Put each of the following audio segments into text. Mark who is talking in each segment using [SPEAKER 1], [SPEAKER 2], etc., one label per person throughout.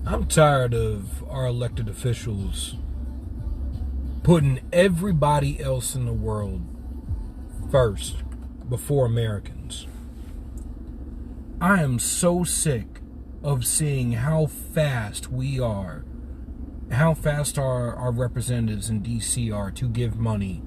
[SPEAKER 1] I'm tired of our elected officials putting everybody else in the world first before Americans. I am so sick of seeing how fast our representatives in DC are to give money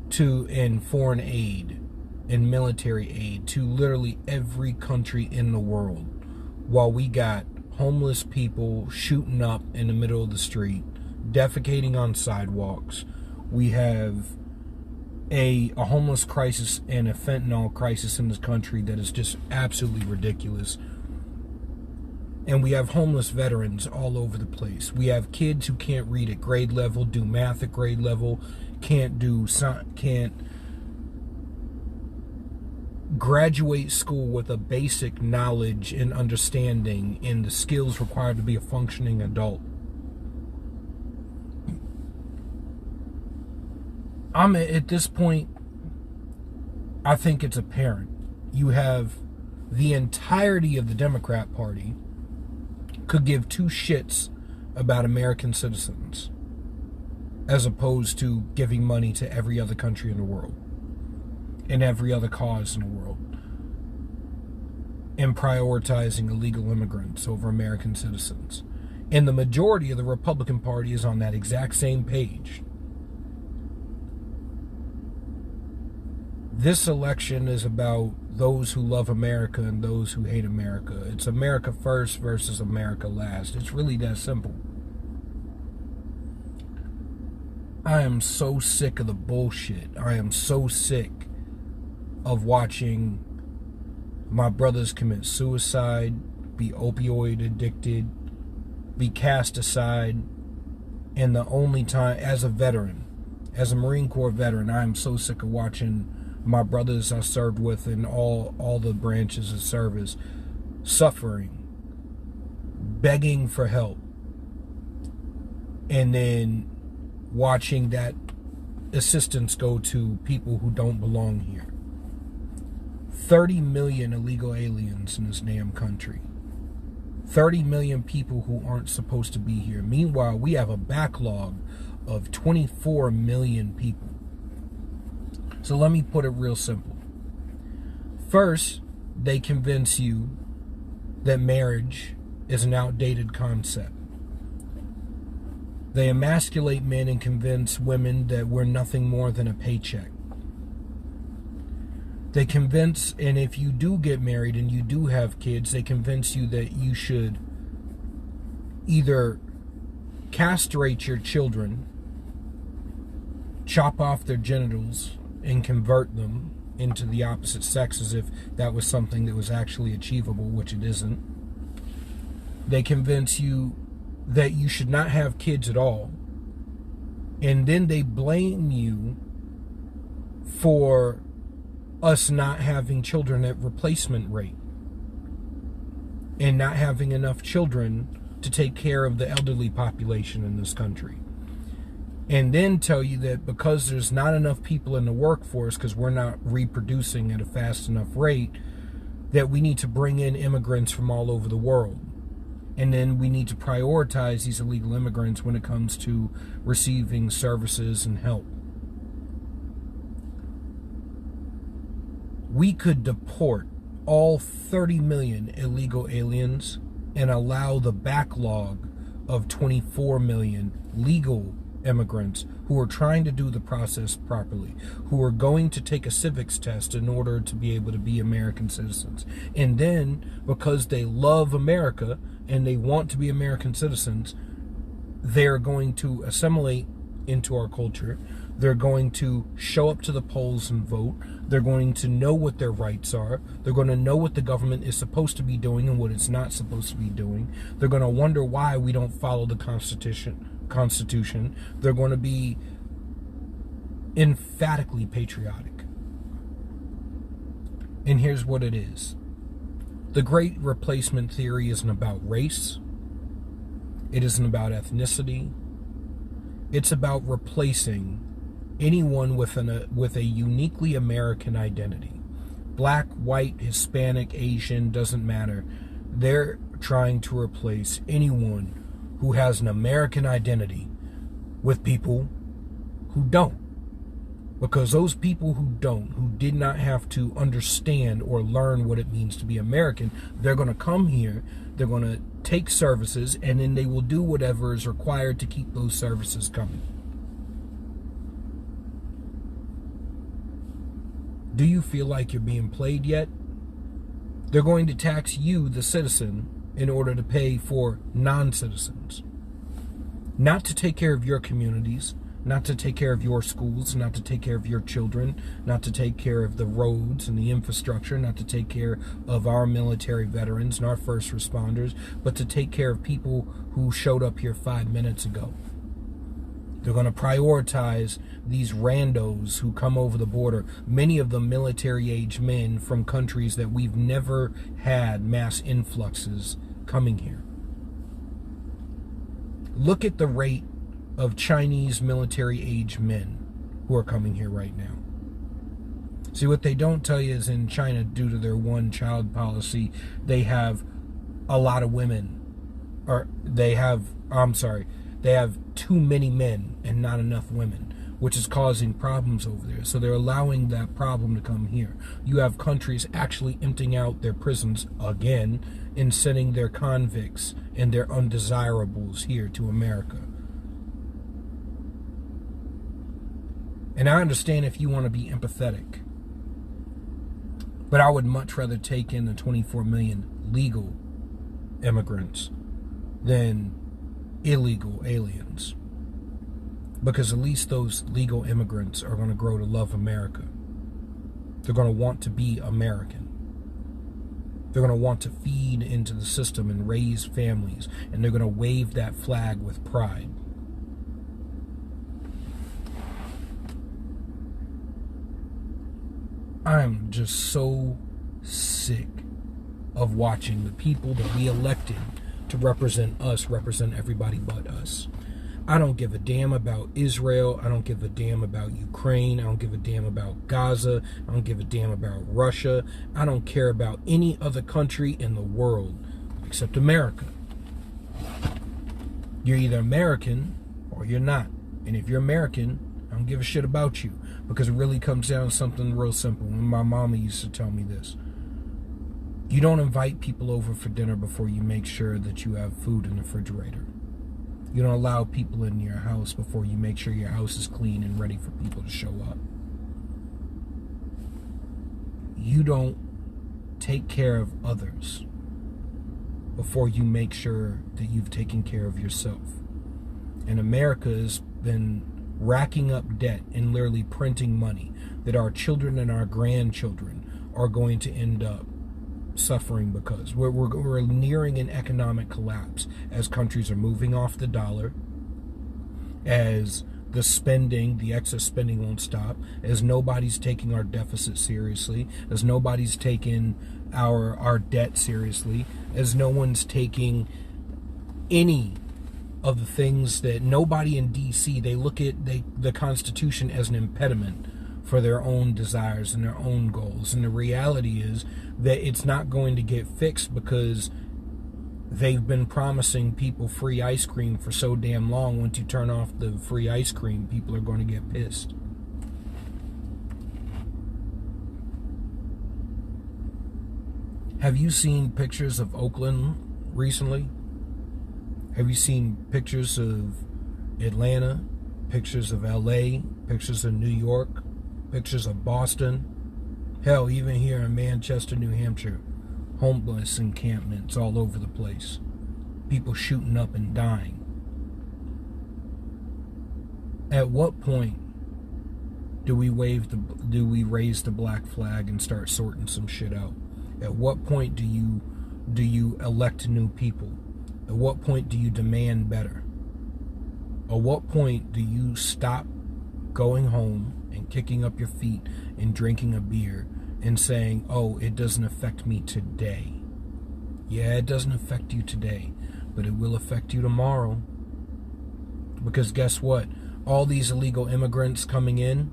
[SPEAKER 1] to in foreign aid and military aid to literally every country in the world, while we got homeless people shooting up in the middle of the street, defecating on sidewalks. We have a homeless crisis and a fentanyl crisis in this country that is just absolutely ridiculous. And we have homeless veterans all over the place. We have kids who can't read at grade level, do math at grade level, can't graduate school with a basic knowledge and understanding and the skills required to be a functioning adult. At this point, I think it's apparent. You have the entirety of the Democrat Party could give two shits about American citizens as opposed to giving money to every other country in the world and every other cause in the world and prioritizing illegal immigrants over American citizens. And the majority of the Republican Party is on that exact same page. This election is about those who love America and those who hate America. It's America first versus America last. It's really that simple. I am so sick of the bullshit. I am so sick of watching my brothers commit suicide, be opioid addicted, be cast aside. And the only time, as a veteran, as a Marine Corps veteran, I am so sick of watching my brothers I served with in all the branches of service suffering, begging for help, and then watching that assistance go to people who don't belong here. 30 million illegal aliens in this damn country. 30 million people who aren't supposed to be here. Meanwhile, we have a backlog of 24 million people. So let me put it real simple. First, they convince you that marriage is an outdated concept. They emasculate men and convince women that we're nothing more than a paycheck. They convince, and if you do get married and you do have kids, they convince you that you should either castrate your children, chop off their genitals, and convert them into the opposite sex as if that was something that was actually achievable, which it isn't. They convince you that you should not have kids at all. And then they blame you for us not having children at replacement rate and not having enough children to take care of the elderly population in this country. And then tell you that because there's not enough people in the workforce, because we're not reproducing at a fast enough rate, that we need to bring in immigrants from all over the world. And then we need to prioritize these illegal immigrants when it comes to receiving services and help. We could deport all 30 million illegal aliens and allow the backlog of 24 million legal immigrants who are trying to do the process properly, who are going to take a civics test in order to be able to be American citizens. And then, because they love America and they want to be American citizens, they're going to assimilate into our culture. They're going to show up to the polls and vote. They're going to know what their rights are. They're going to know what the government is supposed to be doing and what it's not supposed to be doing. They're going to wonder why we don't follow the Constitution. They're going to be emphatically patriotic. And here's what it is. The Great Replacement theory isn't about race. It isn't about ethnicity. It's about replacing anyone with a uniquely American identity. Black, white, Hispanic, Asian, doesn't matter. They're trying to replace anyone who has an American identity with people who don't. Because those people who don't, who did not have to understand or learn what it means to be American, they're going to come here, they're going to take services, and then they will do whatever is required to keep those services coming. Do you feel like you're being played yet? They're going to tax you, the citizen, in order to pay for non-citizens. Not to take care of your communities, not to take care of your schools, not to take care of your children, not to take care of the roads and the infrastructure, not to take care of our military veterans and our first responders, but to take care of people who showed up here 5 minutes ago. They're going to prioritize these randos who come over the border, many of them military-age men from countries that we've never had mass influxes coming here. Look at the rate of Chinese military-age men who are coming here right now. See, what they don't tell you is in China, due to their one-child policy, they have a lot of women, or they have too many men and not enough women, which is causing problems over there. So they're allowing that problem to come here. You have countries actually emptying out their prisons again and sending their convicts and their undesirables here to America. And I understand if you want to be empathetic, but I would much rather take in the 24 million legal immigrants than illegal aliens. Because at least those legal immigrants are going to grow to love America. They're going to want to be American. They're going to want to feed into the system and raise families, and they're going to wave that flag with pride. I'm just so sick of watching the people that we elected to represent us represent everybody but us. I don't give a damn about Israel. I don't give a damn about Ukraine. I don't give a damn about Gaza. I don't give a damn about Russia. I don't care about any other country in the world except America. You're either American or you're not. And if you're American, I don't give a shit about you. Because it really comes down to something real simple. And my mama used to tell me this. You don't invite people over for dinner before you make sure that you have food in the refrigerator. You don't allow people in your house before you make sure your house is clean and ready for people to show up. You don't take care of others before you make sure that you've taken care of yourself. And America has been racking up debt and literally printing money that our children and our grandchildren are going to end up suffering because we're nearing an economic collapse as countries are moving off the dollar, as the excess spending won't stop, as nobody's taking our deficit seriously, as nobody's taking our debt seriously, as no one's taking any of the things that nobody in DC, they look at the Constitution as an impediment for their own desires and their own goals. And the reality is that it's not going to get fixed because they've been promising people free ice cream for so damn long. Once you turn off the free ice cream, people are going to get pissed. Have you seen pictures of Oakland recently? Have you seen pictures of Atlanta, pictures of LA, pictures of New York, pictures of Boston? Hell, even here in Manchester, New Hampshire, homeless encampments all over the place. People shooting up and dying. At what point do we raise the black flag and start sorting some shit out? At what point do you elect new people? At what point do you demand better? At what point do you stop going home and kicking up your feet and drinking a beer and saying, oh, it doesn't affect me today? Yeah, it doesn't affect you today, but it will affect you tomorrow. Because guess what? All these illegal immigrants coming in,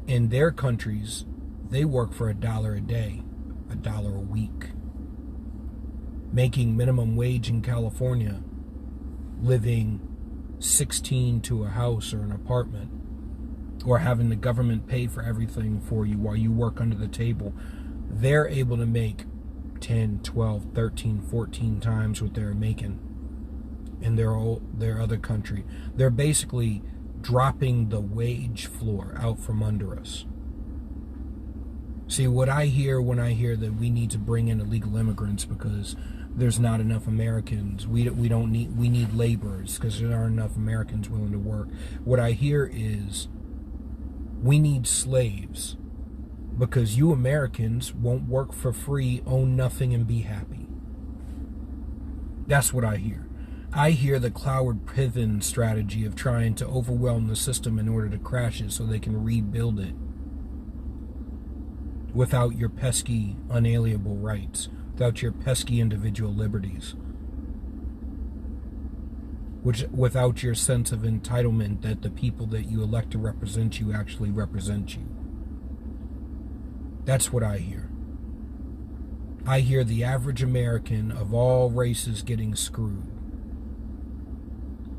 [SPEAKER 1] in their countries, they work for $1 a day, $1 a week. making minimum wage in California, living 16 to a house or an apartment, or having the government pay for everything for you while you work under the table, they're able to make 10, 12, 13, 14 times what they're making in their other country. They're basically dropping the wage floor out from under us. See, what I hear when I hear that we need to bring in illegal immigrants because there's not enough Americans, we need laborers because there aren't enough Americans willing to work. What I hear is we need slaves because you Americans won't work for free, own nothing, and be happy. That's what I hear. I hear the Cloward Piven strategy of trying to overwhelm the system in order to crash it so they can rebuild it without your pesky, unalienable rights, without your pesky individual liberties, without your sense of entitlement that the people that you elect to represent you actually represent you. That's what I hear. I hear the average American of all races getting screwed.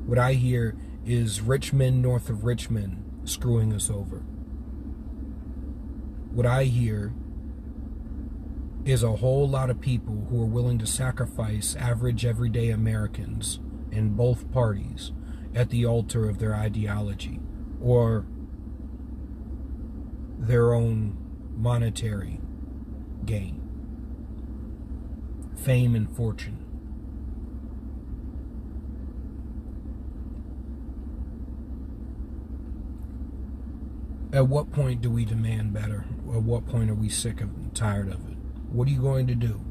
[SPEAKER 1] What I hear is rich men north of Richmond screwing us over. What I hear is a whole lot of people who are willing to sacrifice average everyday Americans in both parties at the altar of their ideology or their own monetary gain, fame and fortune. At what point do we demand better? At what point are we sick of and tired of it? What are you going to do?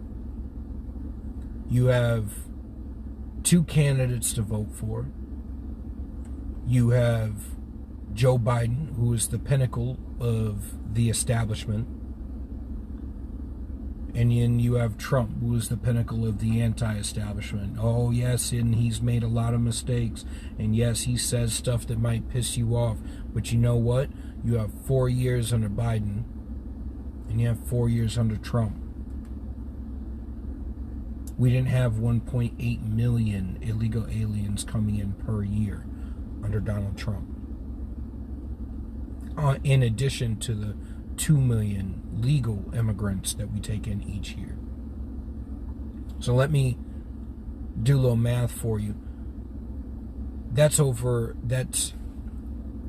[SPEAKER 1] You have two candidates to vote for. You have Joe Biden, who is the pinnacle of the establishment. And then you have Trump, who is the pinnacle of the anti-establishment. Oh, yes, and he's made a lot of mistakes. And yes, he says stuff that might piss you off. But you know what? You have 4 years under Biden, and you have 4 years under Trump. We didn't have 1.8 million illegal aliens coming in per year under Donald Trump. In addition to the 2 million legal immigrants that we take in each year. So let me do a little math for you.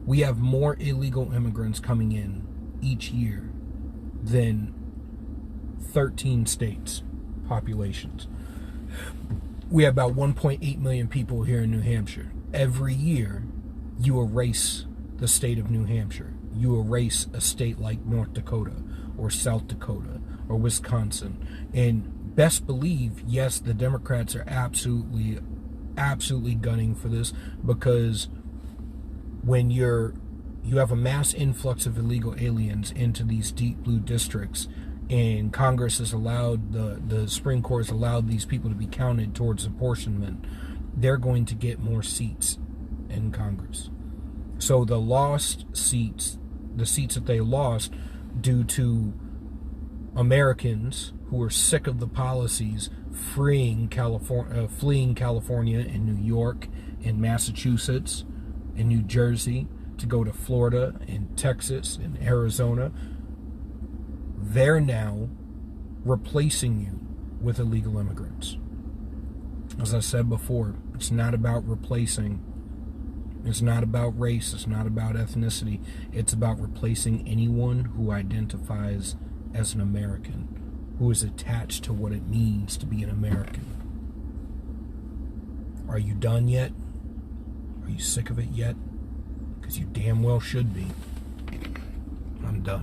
[SPEAKER 1] We have more illegal immigrants coming in each year than 13 states populations. We have about 1.8 million people here in New Hampshire. Every year, you erase the state of New Hampshire. You erase a state like North Dakota or South Dakota or Wisconsin. And best believe, yes, the Democrats are absolutely gunning for this, because when you have a mass influx of illegal aliens into these deep blue districts, and Congress has allowed, the Supreme Court has allowed these people to be counted towards apportionment, they're going to get more seats in Congress. So the lost seats, the seats that they lost due to Americans who are sick of the policies fleeing California and New York and Massachusetts and New Jersey to go to Florida and Texas and Arizona, they're now replacing you with illegal immigrants. As I said before, it's not about replacing. It's not about race. It's not about ethnicity. It's about replacing anyone who identifies as an American, who is attached to what it means to be an American. Are you done yet? Are you sick of it yet? Because you damn well should be. I'm done.